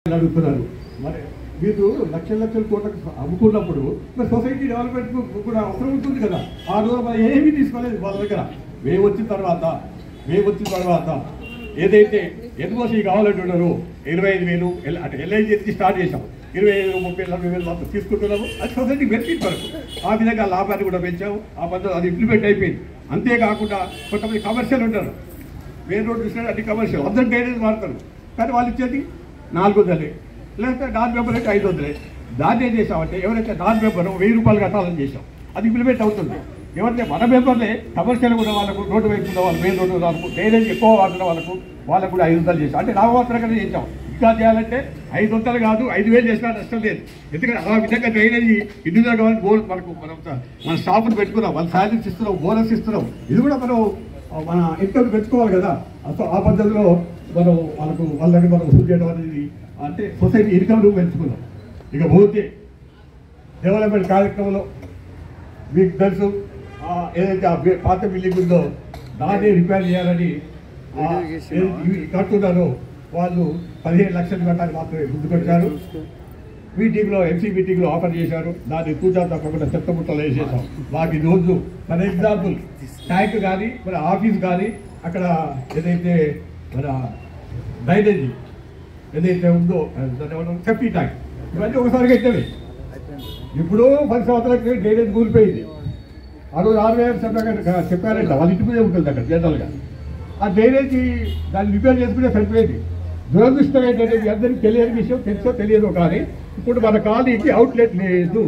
అడుగుతున్నారు. మరి మీరు లక్షల కోట్లకు అమ్ముకున్నప్పుడు మరి సొసైటీ డెవలప్మెంట్ కూడా అవసరం ఉంటుంది కదా. ఆ రోజు మరి ఏమీ తీసుకోలేదు వాళ్ళ దగ్గర. మేము వచ్చిన తర్వాత ఏదైతే ఎన్ఓసి కావాలంటున్నారో 25,000 అంటే ఎల్ఐజీ స్టార్ట్ చేసాం. 25,000, 30,000, 40,000 మాత్రం తీసుకుంటున్నాము. అది సొసైటీ బెనిఫిట్ వరకు ఆ విధంగా లాభాన్ని కూడా పెంచాము. ఆ పద్ధతి అది ఇంప్లిమెంట్ అయిపోయింది. అంతేకాకుండా కొంతమంది కమర్షియల్ ఉంటారు. మెయిన్ రోడ్ చూసినా అన్ని కమర్షియల్ అందరూ డ్రైనేజ్ వాడతారు. కానీ వాళ్ళు ఇచ్చేది 400, లేకపోతే నాన్ మెంబర్ అయితే 500. దాన్ని ఏం చేసామంటే ఎవరైతే నాన్ మెంబర్ 1000 రూపాయలు కట్టాలని చేసాం. అది ఇంప్లిమెంట్ అవుతుంది. ఎవరైతే మన మెంబర్లే కమర్షియల్ కూడా వాళ్ళకు రోడ్డు వైపు ఉన్న వాళ్ళు మెయిన్ రోడ్డు వాళ్ళకు డ్రైనేజ్ ఎక్కువ వాడుతున్న వాళ్ళకు కూడా 500 చేసాం. అంటే నామమాత్రంగానే చేసాం. ఇంకా చేయాలంటే 500 కాదు 5,000 చేసినా నష్టం లేదు. ఎందుకంటే ఆ విధంగా డ్రైనేజీ ఇండివిజువల్ గవర్నమెంట్ మన స్టాఫ్ను పెట్టుకున్నాం, వాళ్ళ శాలరీస్ ఇస్తున్నాం, బోనస్ ఇస్తున్నాం. ఇది కూడా మనం మన ఇన్కమ్ పెంచుకోవాలి కదా. ఆ పద్ధతిలో మనం వాళ్ళని మనం వసూలు చేయడం అనేది అంటే సొసైటీ ఇన్కమ్ పెంచుకున్నాం. ఇక పోతే డెవలప్మెంట్ కార్యక్రమంలో మీకు తెలుసు ఏదైతే పాత బిల్డింగ్ ఉందో దాన్ని రిపేర్ చేయాలని కడుతున్నారో వాళ్ళు 15 లక్షలు కట్టాలి మాత్రమే ముందుకొచ్చారు. మీటింగ్లో ఎంసీ మీటింగ్లో ఆఫర్ చేశారు. దాన్ని కూర్చో తప్పకుండా చెత్తముట్టలు వేసేసాం. వాటి రోజు ఫర్ ఎగ్జాంపుల్ ట్యాంక్ కానీ మన ఆఫీస్ కానీ అక్కడ ఏదైతే మన డ్రైనేజీ ఏదైతే ఉందో సెఫ్టీ ట్యాంక్ ఇవన్నీ ఒకసారిగా ఇద్దరు. ఇప్పుడు 10 సంవత్సరాలకి డ్రైనేజ్ కూలిపోయింది. ఆ రోజు 6,000 చెప్పారంట. వాళ్ళ ఇంటి మీదే ఉంటుంది అక్కడ జనరల్గా. ఆ డ్రైనేజీ దాన్ని రిపేర్ చేసుకుంటే సరిపోయేది. దురదృష్టం ఏంటంటే అందరికీ తెలియని విషయం, తెలుసో తెలియదు కానీ ఇప్పుడు మన కాలనీకి అవుట్లెట్ లేదు.